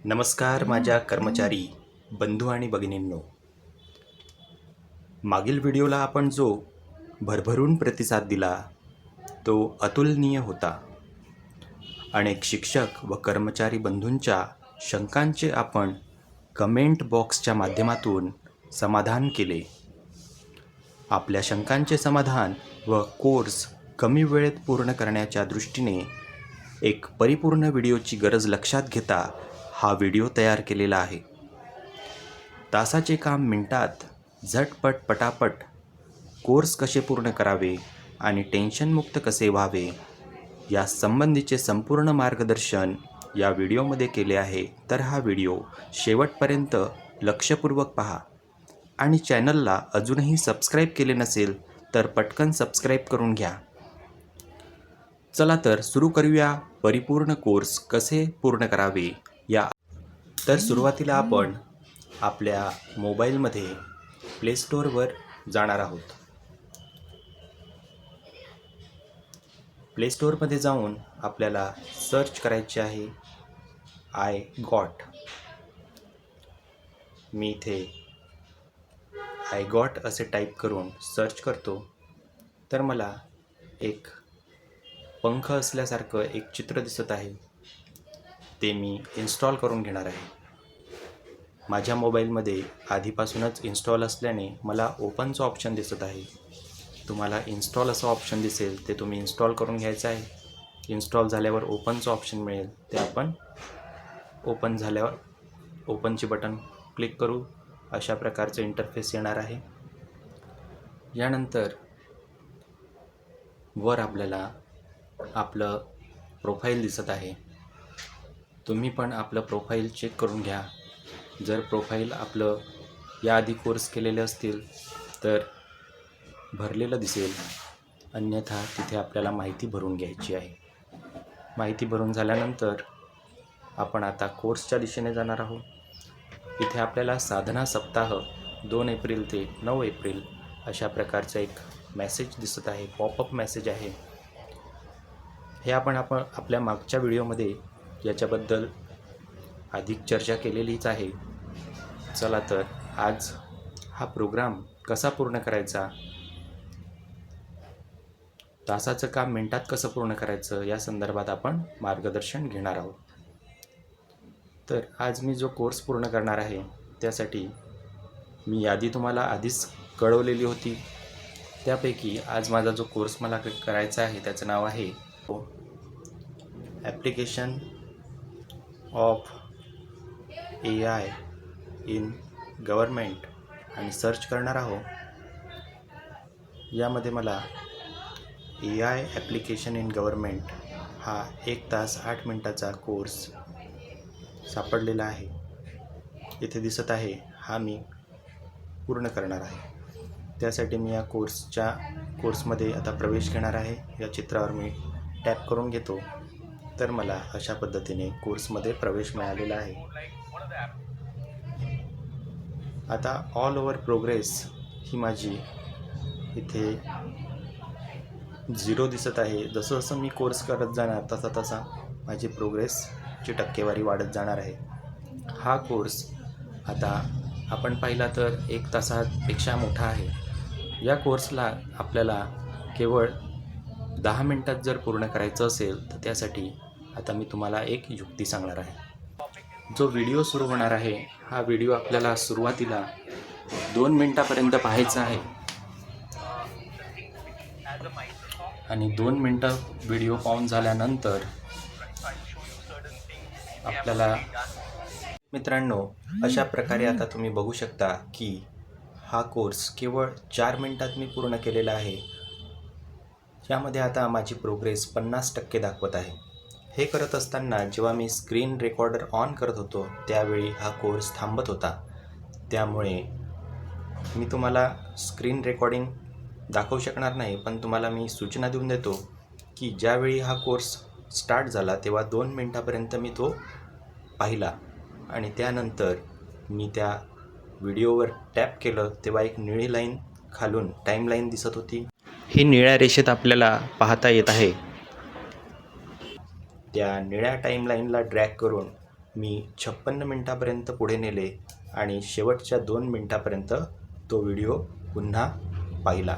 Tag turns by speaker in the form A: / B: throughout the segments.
A: नमस्कार माझ्या कर्मचारी बंधू आणि भगिनींनो. मागील व्हिडिओला आपण जो भरभरून प्रतिसाद दिला तो अतुलनीय होता. अनेक शिक्षक व कर्मचारी बंधूंच्या शंकांचे आपण कमेंट बॉक्सच्या माध्यमातून समाधान केले. आपल्या शंकांचे समाधान व कोर्स कमी वेळेत पूर्ण करण्याच्या दृष्टीने एक परिपूर्ण व्हिडिओची गरज लक्षात घेता हा व्हिडिओ तयार केलेला आहे. तासाचे काम मिनिटात, झटपट पटापट कोर्स कसे पूर्ण करावे आणि टेन्शनमुक्त कसे व्हावे या संबंधीचे संपूर्ण मार्गदर्शन या व्हिडिओमध्ये केले आहे. तर हा व्हिडिओ शेवटपर्यंत लक्षपूर्वक पहा आणि चॅनलला अजूनही सबस्क्राईब केले नसेल तर पटकन सबस्क्राईब करून घ्या. चला तर सुरू करूया परिपूर्ण कोर्स कसे पूर्ण करावे या. तर सुरुवातीला आपण आपल्या मोबाईलमध्ये प्ले स्टोअरवर जाणार आहोत. प्ले स्टोअरमध्ये जाऊन आपल्याला सर्च करायचे आहे आय गॉट. मी इथे आय गॉट असे टाईप करून सर्च करतो तर मला एक पंख असल्यासारखं एक चित्र दिसत आहे. ते मी इन्स्टॉल करून घेणार आहे. माझ्या मोबाईलमध्ये आधीपासूनच इन्स्टॉल असल्याने मला ओपनचं ऑप्शन दिसत आहे. तुम्हाला इन्स्टॉल असं ऑप्शन दिसेल ते तुम्ही इन्स्टॉल करून घ्यायचं आहे. इन्स्टॉल झाल्यावर ओपनचं ऑप्शन मिळेल ते आपण ओपन झाल्यावर ओपनचे बटन क्लिक करू. अशा प्रकारचं इंटरफेस येणार आहे. यानंतर वर आपल्याला आपलं प्रोफाईल दिसत आहे. तुम्ही पण आपलं प्रोफाईल चेक करून घ्या. जर प्रोफाईल आपलं याआधी कोर्स केलेले असतील तर भरलेलं दिसेल, अन्यथा तिथे आपल्याला माहिती भरून घ्यायची आहे. माहिती भरून झाल्यानंतर आपण आता कोर्सच्या दिशेने जाणार आहोत. इथे आपल्याला साधना सप्ताह 2 एप्रिल ते 9 एप्रिल अशा प्रकारचा एक मेसेज दिसत आहे. पॉपअप मेसेज आहे. हे आपण आपल्या मागच्या व्हिडिओमध्ये याच्याबद्दल अधिक चर्चा केलेलीच आहे. चला तर आज हा प्रोग्राम कसा पूर्ण करायचा, तासाचं काम मिनिटात कसं पूर्ण करायचं या संदर्भात आपण मार्गदर्शन घेणार आहोत. तर आज मी जो कोर्स पूर्ण करणार आहे त्यासाठी मी यादी तुम्हाला आधीच कळवलेली होती. त्यापैकी आज माझा जो कोर्स मला करायचा आहे त्याचं नाव आहे application of AI in government आणि सर्च करणार आहोत. यामध्ये मला AI ॲप्लिकेशन इन गव्हर्मेंट हा 1 तास 8 मिनिटाचा कोर्स सापडलेला आहे. इथे दिसत आहे. हा मी पूर्ण करणार आहे. त्यासाठी मी या कोर्समध्ये आता प्रवेश घेणार आहे. या चित्रावर मी टॅप करून घेतो तर मला अशा पद्धतीने कोर्समध्ये प्रवेश मिळालेला आहे. आता ऑल ओव्हर प्रोग्रेस ही माझी इथे 0 दिसत आहे. जसं जसं मी कोर्स करत जाणार तसा माझी प्रोग्रेसची टक्केवारी वाढत जाणार आहे. हा कोर्स आता आपण पाहिला तर 1 तासापेक्षा मोठा आहे. या कोर्सला आपल्याला केवळ 10 मिनिटात जर पूर्ण करायचं असेल तर त्यासाठी आता मी तुम्हाला एक युक्ती सांगणार आहे. जो व्हिडिओ सुरू होणार आहे हा व्हिडिओ आपल्याला सुरुवातीला 2 मिनिटापर्यंत पाहायचा आहे आणि 2 मिनिटं व्हिडिओ पाहून झाल्यानंतर आपल्याला मित्रांनो अशा प्रकारे आता तुम्ही बघू शकता की हा कोर्स केवळ 4 मिनिटात मी पूर्ण केलेला आहे. यामध्ये आता माझी प्रोग्रेस 50% दाखवत आहे. हे करत असताना जेव्हा मी स्क्रीन रेकॉर्डर ऑन करत होतो त्यावेळी हा कोर्स थांबत होता. त्यामुळे मी तुम्हाला स्क्रीन रेकॉर्डिंग दाखवू शकणार नाही, पण तुम्हाला मी सूचना देऊन देतो की ज्यावेळी हा कोर्स स्टार्ट झाला तेव्हा 2 मिनिटापर्यंत मी तो पाहिला आणि त्यानंतर मी त्या व्हिडिओवर टॅप केलं तेव्हा एक निळी लाईन खालून टाईमलाईन दिसत होती. ही निळ्या रेषेत आपल्याला पाहता येत आहे. त्या निळ्या टाईमलाईनला ड्रॅग करून मी 56 मिनटापर्यंत पुढे नेले आणि शेवटच्या 2 मिनटापर्यंत तो व्हिडिओ पुन्हा पाहिला.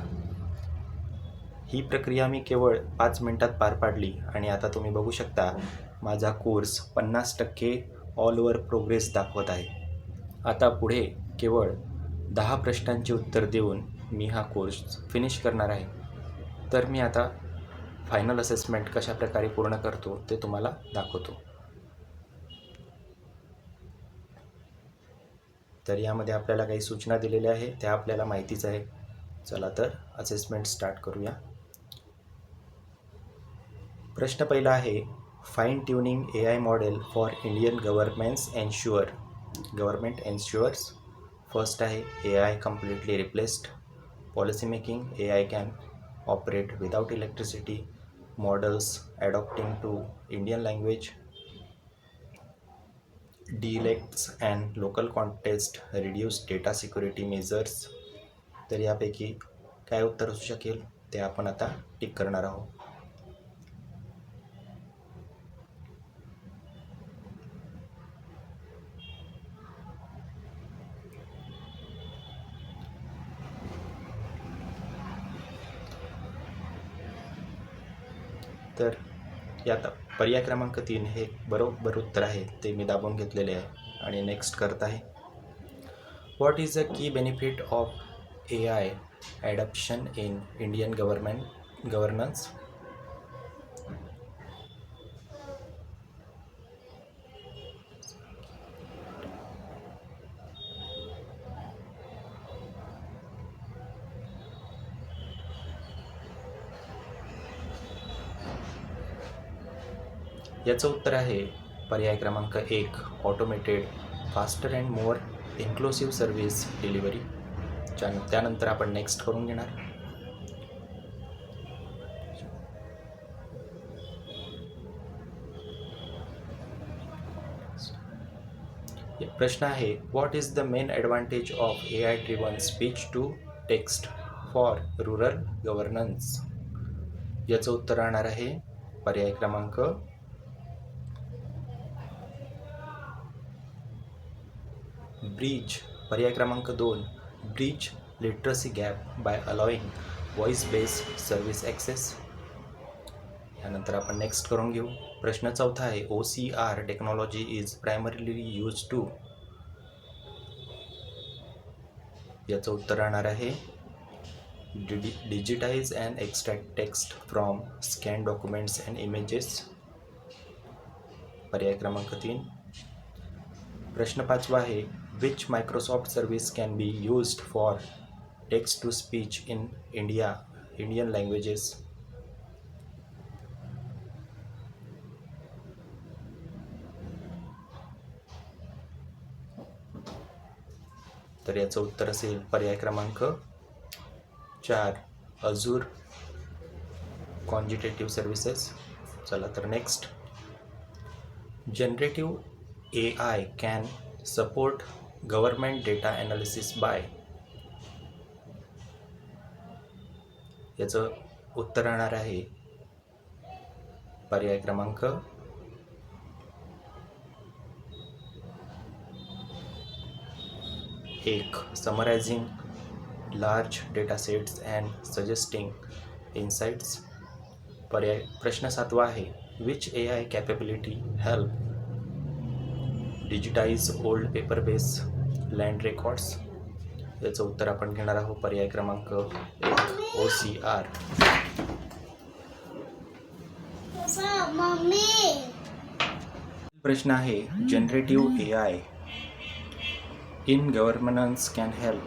A: ही प्रक्रिया मी केवळ 5 मिनटात पार पाडली आणि आता तुम्ही बघू शकता माझा कोर्स 50% ऑल ओव्हर प्रोग्रेस दाखवत आहे. आता पुढे केवळ 10 प्रश्नांची उत्तर देऊन मी हा कोर्स फिनिश करणार आहे. तर मी आता फायनल असेसमेंट कशाप्रकारे पूर्ण करतो ते तुम्हाला दाखवतो. तर यामध्ये आपल्याला काही सूचना दिलेल्या आहे, त्या आपल्याला माहितीच आहे. चला तर असेसमेंट स्टार्ट करूया. प्रश्न पहिला आहे, fine tuning AI model for Indian government ensures. First आहे, AI completely replaced. Policy making, AI can operate without electricity. Models adopting to Indian language. Dialects and local contest reduce data security measures. तर यापैकी काय उत्तर असू शकेल ते आपण आता टिक करणार आहोत. तर यात पर्याय क्रमांक 3 हे बरोबर उत्तर आहे, ते मी दाबून घेतलेले आहे आणि नेक्स्ट करत आहे. What is the key benefit of AI adoption in Indian governance. याचं उत्तर आहे पर्याय क्रमांक 1, automated, faster and more inclusive service delivery. त्यानंतर आपण नेक्स्ट करून घेणार. प्रश्न आहे, what is the main advantage of AI driven speech to text for rural governance. याचं उत्तर राहणार आहे पर्याय क्रमांक ब्रिज. पर्याय क्रमांक 2, bridge literacy gap by allowing voice based service access. यानंतर आपण नेक्स्ट करून घेऊ. प्रश्न चौथा आहे, OCR technology is primarily use to. याचं उत्तर राहणार आहे digitise and extract text from scan documents and images. पर्याय क्रमांक 3. प्रश्न 5वा आहे, which Microsoft service can be used for text to speech in Indian languages. तर याचं उत्तर असेल पर्याय क्रमांक 4, अझूर कॉन्जिटेटिव्ह सर्व्हिसेस. चला तर next. Generative AI can support government data analysis by. याचं उत्तर राहणार आहे पर्याय क्रमांक 1, summarising large data sets and suggesting insights. प्रश्न 7वा आहे, which AI capability help digitise old paper base land records. याचं उत्तर आपण घेणार आहोत पर्याय क्रमांक 1, OCR. प्रश्न आहे, generative AI in governance can help.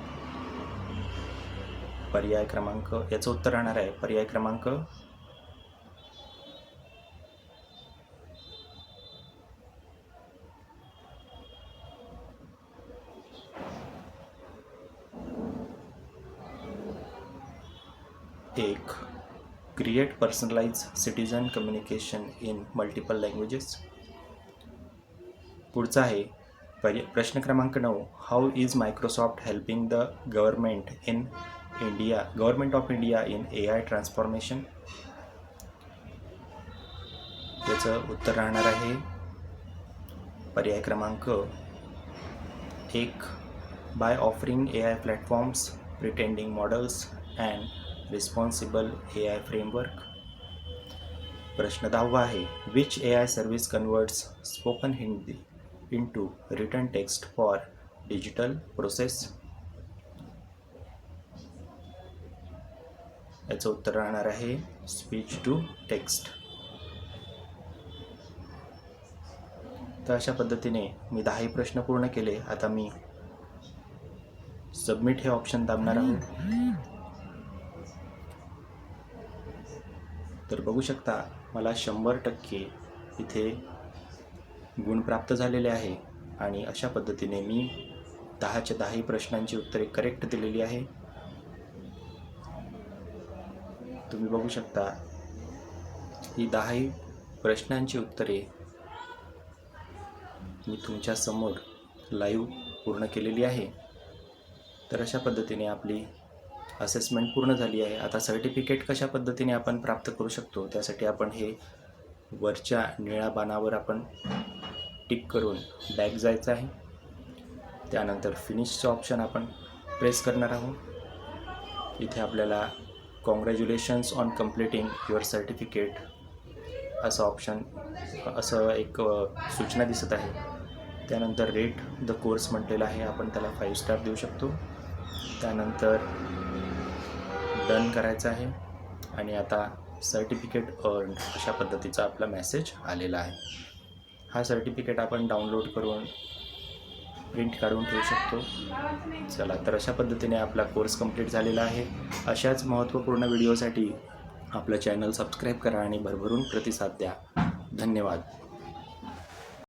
A: पर्याय क्रमांक, याचं उत्तर राहणार आहे पर्याय क्रमांक 1, create personalise citizen communication in multiple languages. पुढचा आहे प्रश्न क्रमांक 9, how is Microsoft helping the government of India in AI transformation. याचं उत्तर राहणार आहे पर्याय क्रमांक 1, by offering AI platforms, pretending models and responsible AI framework. प्रश्न 10 आहे, which AI service converts spoken Hindi into return text for digital process. याचं उत्तर राहणार आहे स्पीच टू टेक्स्ट. तर अशा पद्धतीने मी 10 प्रश्न पूर्ण केले. आता मी सबमिट हे ऑप्शन दाबणार आहोत. तर बघू शकता मला 100% इथे गुण प्राप्त झालेले आहे आणि अशा पद्धतीने मी 10च्या 10 प्रश्नांची उत्तरे करेक्ट दिलेली आहे. तुम्ही बघू शकता ही 10 प्रश्नांची उत्तरे मी तुमच्या समोर लाईव्ह पूर्ण केलेली आहे. तर अशा पद्धतीने आपली असेसमेंट पूर्ण झाली आहे. आता सर्टिफिकेट कशा पद्धतीने आपण प्राप्त करू शकतो त्यासाठी आपण हे वरच्या निळ्या बाणावर आपण टिक करून बॅक जायचं आहे. त्यानंतर फिनिशचं ऑप्शन आपण प्रेस करणार आहोत. इथे आपल्याला congratulations on completing your certificate असं ऑप्शन असं एक सूचना दिसत आहे. त्यानंतर रेट द कोर्स म्हटलेलं आहे, आपण त्याला 5 स्टार देऊ शकतो. त्यानंतर डन करायचं आहे आणि आता सर्टिफिकेट अर्न अशा पद्धतीचा आपला मेसेज आलेला आहे. हा सर्टिफिकेट आपण डाउनलोड करून प्रिंट काढून ठेवू शकतो. चला, तर अशा पद्धतीने आपला कोर्स कंप्लीट झालेला आहे. अशाच महत्त्वपूर्ण व्हिडिओसाठी आपलं चॅनल सबस्क्राईब करा आणि भरभरून प्रतिसाद द्या. धन्यवाद.